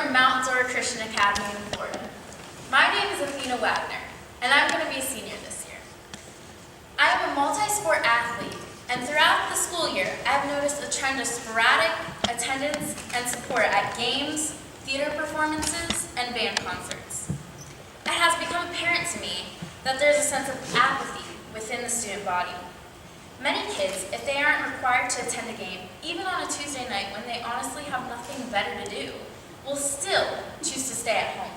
from Mount Dora Christian Academy in Florida. My name is Athena Wagner, and I'm going to be a senior this year. I am a multi-sport athlete, and throughout the school year, I've noticed a trend of sporadic attendance and support at games, theater performances, and band concerts. It has become apparent to me that there's a sense of apathy within the student body. Many kids, if they aren't required to attend a game, even on a Tuesday night when they honestly have nothing better to do, will still choose to stay at home.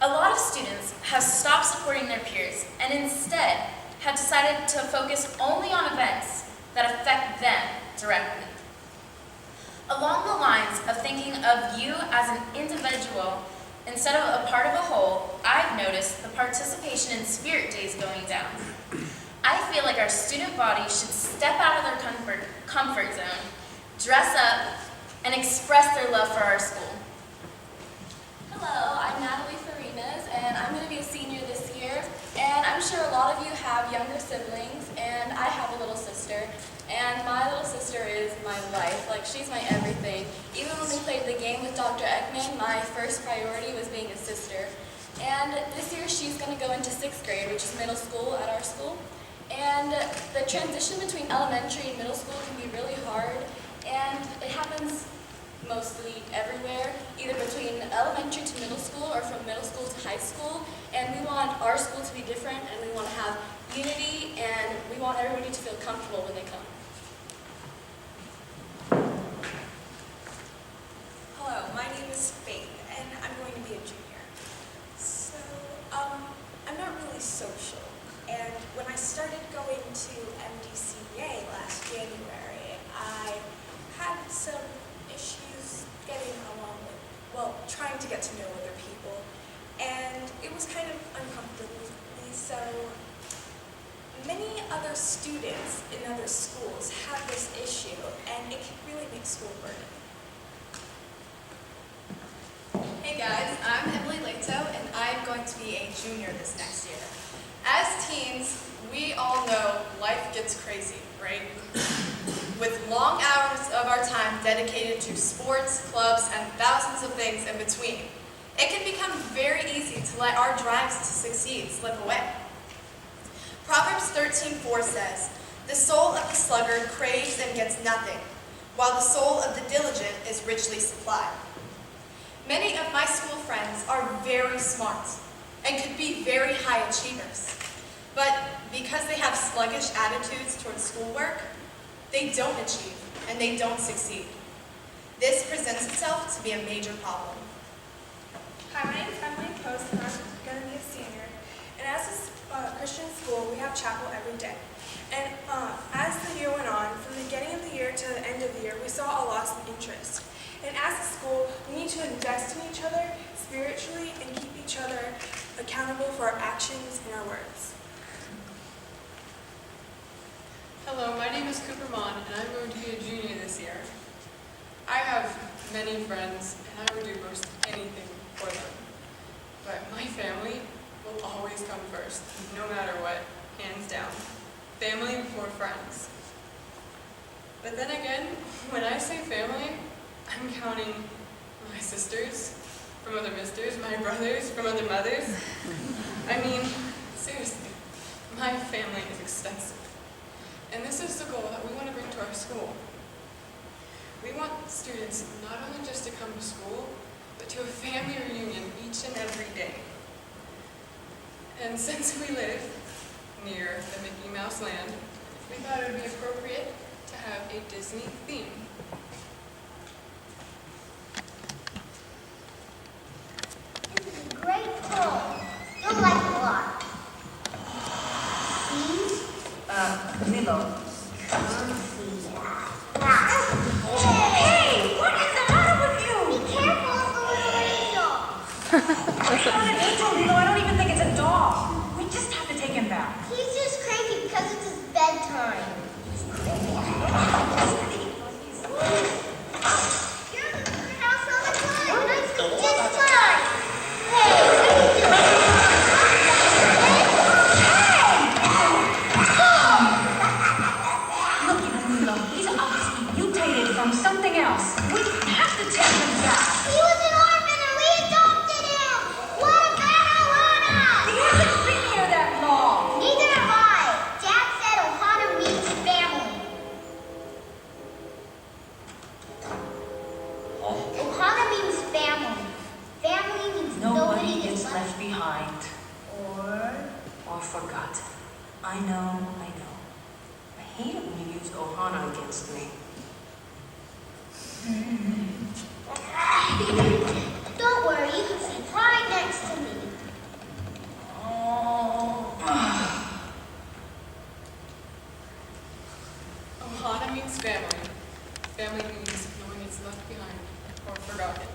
A lot of students have stopped supporting their peers and instead have decided to focus only on events that affect them directly. Along the lines of thinking of you as an individual instead of a part of a whole, I've noticed the participation in spirit days going down. I feel like our student body should step out of their comfort zone, dress up, and express their love for our school. Hello, I'm Natalie Farinas, and I'm going to be a senior this year. And I'm sure a lot of you have younger siblings, and I have a little sister. And my little sister is my life. Like, she's my everything. Even when we played the game with Dr. Ekman, my first priority was being a sister. And this year she's going to go into 6th grade, which is middle school at our school. And the transition between elementary and middle school can be really hard, and it happens mostly everywhere, either between elementary to middle school or from middle school to high school. And we want our school to be different, and we want to have unity, and we want everybody to feel comfortable when they come. Hello, my name is Faith, and I'm going to be a junior. So, I'm not really social, and when I started going to MDCA last January, I had some issues getting along with, trying to get to know other people, and it was kind of uncomfortable with me, so many other students in other schools have this issue, and it can really make school burden. Hey guys, I'm Emily Leto, and I'm going to be a junior this next year. As teens, we all know life gets crazy, right? With long hours of our time dedicated to sports, clubs, and thousands of things in between, it can become very easy to let our drives to succeed slip away. Proverbs 13:4 says, "The soul of the sluggard craves and gets nothing, while the soul of the diligent is richly supplied." Many of my school friends are very smart and could be very high achievers, but because they have sluggish attitudes towards schoolwork, they don't achieve and they don't succeed. This presents itself to be a major problem. Hi, my name is Emily Post, and I'm going to be a senior. And as a Christian school, we have chapel every day. And as the year went on, from the beginning of the year to the end of the year, we saw a loss of interest. And as a school, we need to invest in each other spiritually and keep each other accountable for our actions and our words. Hello, my name is Cooper Mon, and I'm going to be a junior this year. I have many friends, and I would do most anything for them. But my family will always come first, no matter what, hands down. Family before friends. But then again, when I say family, I'm counting my sisters from other misters, my brothers from other mothers. I mean, seriously, my family is extensive. And this is the goal that we want to bring to our school. We want students not only just to come to school, but to a family reunion each and every day. And since we live near the Mickey Mouse land, we thought it would be appropriate to have a Disney theme. This is a great poem. You'll like it a lot. Milo. Hey, what is the matter with you? Be careful of the little angel. It's not an angel, Milo. I don't even think it's a dog. We just have to take him back. He's just cranky because it's his bedtime. You're in the house all the time, and I sleep just fine. Hey, what are you doing? Look at him, Milo. He's obviously mutated from something else. We have to take him back. He was an I know. I hate it when you use Ohana against me. Don't worry, you can sit right next to me. Ohana means family. Family means knowing it's left behind or forgotten.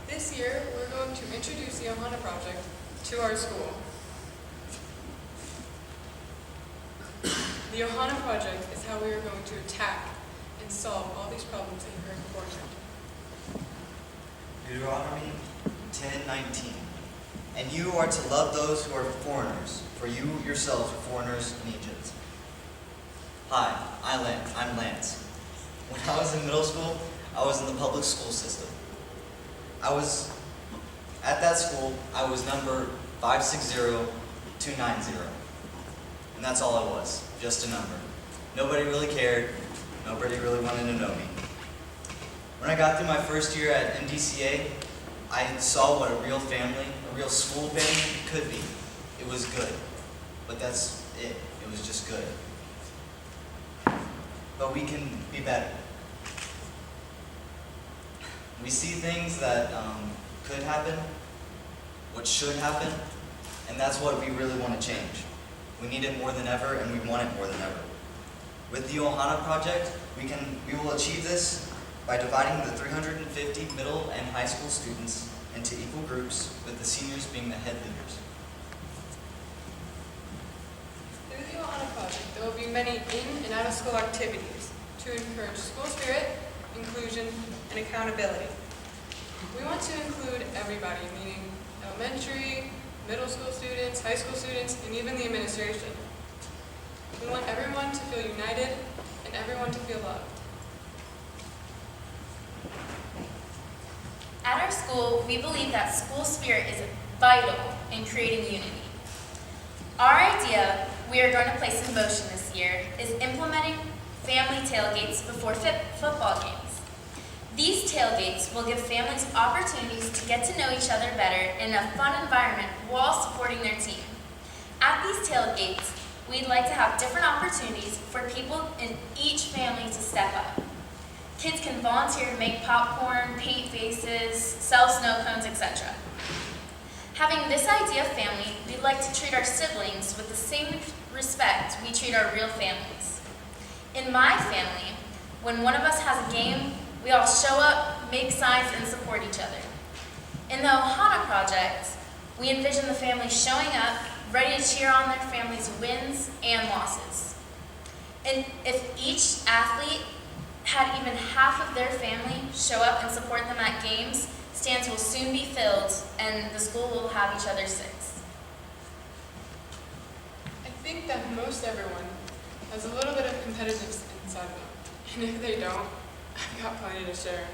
This year, we're going to introduce the Ohana Project to our school. The Ohana Project is how we are going to attack and solve all these problems that you heard beforehand. Deuteronomy 10:19. And you are to love those who are foreigners, for you yourselves were foreigners in Egypt. Hi, I'm Lance. When I was in middle school, I was in the public school system. At that school, I was number 560290. And that's all I was, just a number. Nobody really cared. Nobody really wanted to know me. When I got through my first year at MDCA, I saw what a real family, a real school family could be. It was good. But that's it. It was just good. But we can be better. We see things that could happen, what should happen, and that's what we really want to change. We need it more than ever, and we want it more than ever. With the Ohana Project, we will achieve this by dividing the 350 middle and high school students into equal groups, with the seniors being the head leaders. Through the Ohana Project, there will be many in and out of school activities to encourage school spirit, inclusion, and accountability. We want to include everybody, meaning elementary, middle school students, high school students, and even the administration. We want everyone to feel united and everyone to feel loved. At our school, we believe that school spirit is vital in creating unity. Our idea we are going to place in motion this year is implementing family tailgates before football games. These tailgates will give families opportunities to get to know each other better in a fun environment while supporting their team. At these tailgates, we'd like to have different opportunities for people in each family to step up. Kids can volunteer to make popcorn, paint faces, sell snow cones, etc. Having this idea of family, we'd like to treat our siblings with the same respect we treat our real families. In my family, when one of us has a game, we all show up, make signs, and support each other. In the Ohana Project, we envision the families showing up, ready to cheer on their family's wins and losses. And if each athlete had even half of their family show up and support them at games, stands will soon be filled and the school will have each other's six. I think that most everyone has a little bit of competitiveness inside them. And if they don't, I've got plenty to share.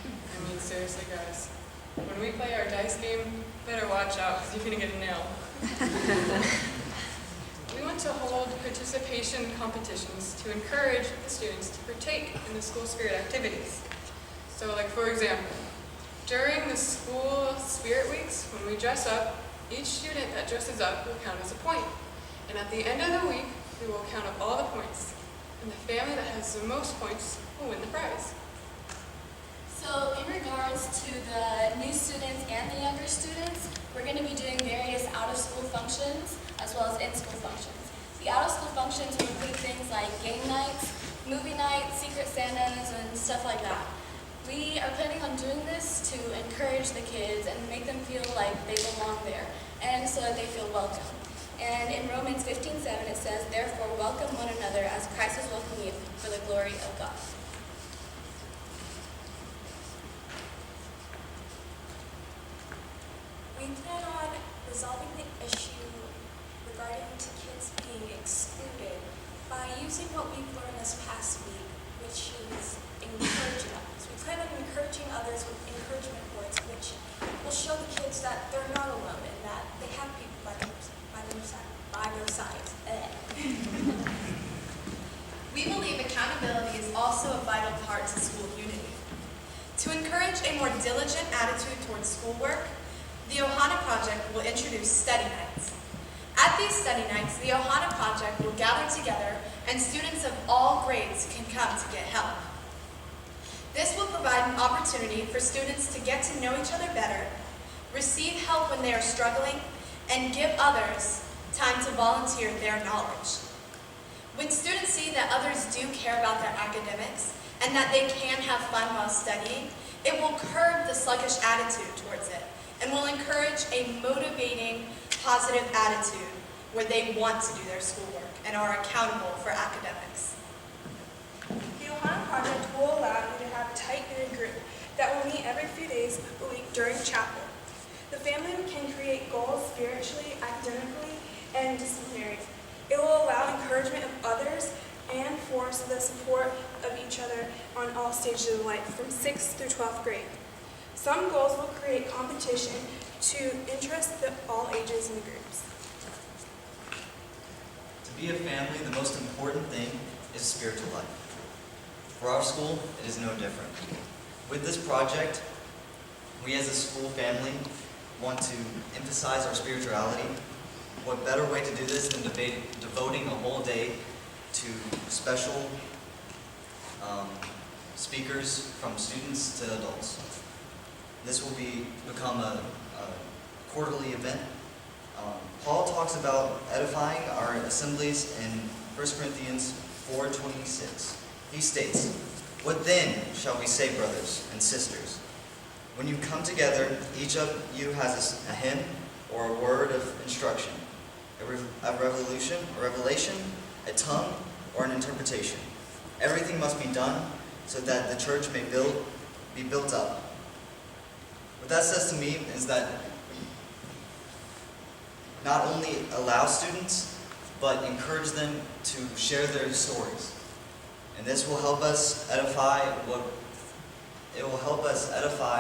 I mean, seriously, guys. When we play our dice game, better watch out because you're going to get a nail. We want to hold participation competitions to encourage the students to partake in the school spirit activities. So, like, for example, during the school spirit weeks, when we dress up, each student that dresses up will count as a point. And at the end of the week, we will count up all the points. And the family that has the most points will win the prize. So in regards to the new students and the younger students, we're going to be doing various out-of-school functions as well as in-school functions. The out-of-school functions will include things like game nights, movie nights, secret Santas, and stuff like that. We are planning on doing this to encourage the kids and make them feel like they belong there, and so that they feel welcome. And in Romans 15:7 it says, "Therefore welcome one another as Christ has welcomed you for the glory of God." We plan on resolving the issue regarding to kids being excluded by using what we've learned this past week, which is encouraging others. We plan on encouraging others with encouragement words, which will show the kids that they're not alone and that they have people by their sides. We believe accountability is also a vital part to school unity. To encourage a more diligent attitude towards schoolwork, the Ohana Project will introduce study nights. At these study nights, the Ohana Project will gather together and students of all grades can come to get help. This will provide an opportunity for students to get to know each other better, receive help when they are struggling, and give others time to volunteer their knowledge. When students see that others do care about their academics and that they can have fun while studying, it will curb the sluggish attitude towards it and will encourage a motivating, positive attitude where they want to do their schoolwork and are accountable for academics. The Ohana Project will allow you to have a tight-knit group that will meet every few days a week during chapel. The family can create goals spiritually, academically, and disciplinary. It will allow encouragement of others and force the support of each other on all stages of life, from 6th through 12th grade. Some goals will create competition to interest all ages and groups. To be a family, the most important thing is spiritual life. For our school, it is no different. With this project, we as a school family want to emphasize our spirituality. What better way to do this than devoting a whole day to special speakers from students to adults. This will become a quarterly event. Paul talks about edifying our assemblies in 1 Corinthians 4:26. He states, "What then shall we say, brothers and sisters? When you come together, each of you has a hymn or a word of instruction, a revelation, a tongue, or an interpretation. Everything must be done so that the church may be built up." What that says to me is that not only allow students, but encourage them to share their stories. And this will help us edify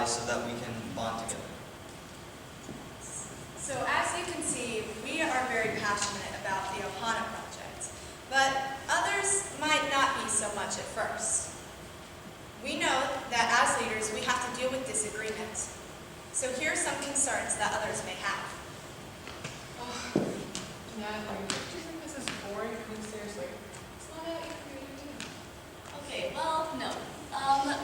so that we can bond together. So as you can see, we are very passionate about the Ohana Project, but others might not be so much at first. We know that as leaders, we have to deal with disagreements. So here are some concerns that others may have. Oh, Natalie, do you think this is boring? I mean, seriously, it's not that creative too. Okay, well, no.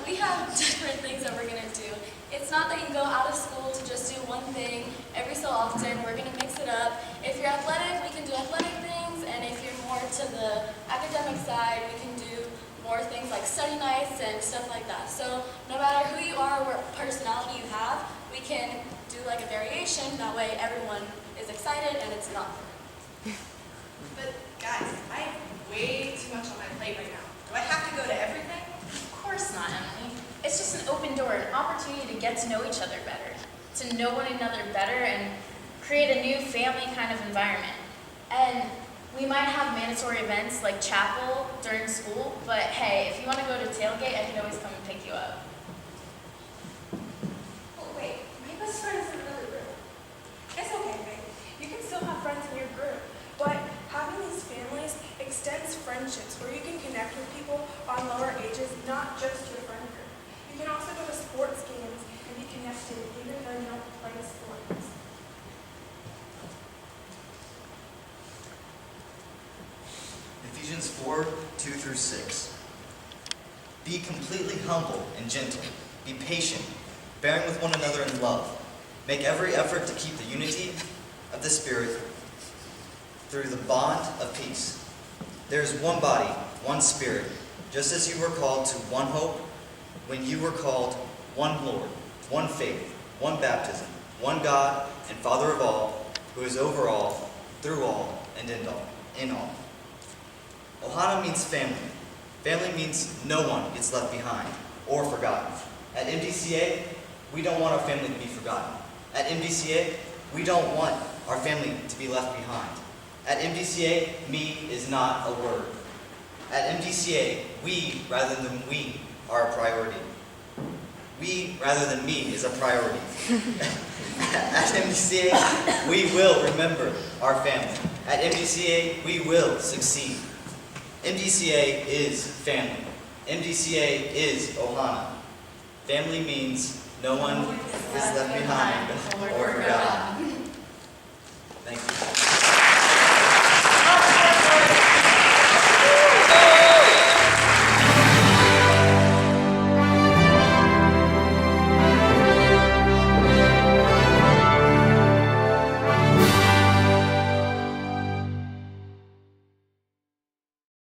We have different things that we're going to do. It's not that you go out of school to just do one thing every so often. We're going to mix it up. If you're athletic, we can do athletic things, and if you're more to the academic side, we can do more things like study nights and stuff like that. So no matter who you are, what personality you have, we can do like a variation. That way everyone is excited and it's not boring. But guys, I have way too much on my plate right now. Do I have to go to everything? Of course not, Emily. It's just an open door, an opportunity to get to know each other better, to know one another better, and create a new family kind of environment. And we might have mandatory events like chapel during school, but hey, if you want to go to tailgate, I can always come and pick you up. Oh wait, my best friend is in another group. It's okay, babe. You can still have friends in your group, but having these families extends friendships where you can connect with people on lower ages, not just your friend group. You can also go to sports games and be connected even though you don't play sports. Ephesians 4:2-6. Be completely humble and gentle. Be patient, bearing with one another in love. Make every effort to keep the unity of the Spirit through the bond of peace. There is one body, one Spirit, just as you were called to one hope when you were called, one Lord, one faith, one baptism, one God and Father of all, who is over all, through all, and in all. Ohana means family. Family means no one gets left behind or forgotten. At MDCA, we don't want our family to be forgotten. At MDCA, we don't want our family to be left behind. At MDCA, me is not a word. At MDCA, we rather than we are a priority. We rather than me is a priority. At MDCA, we will remember our family. At MDCA, we will succeed. MDCA is family. MDCA is Ohana. Family means no one is left behind or forgotten. Thank you.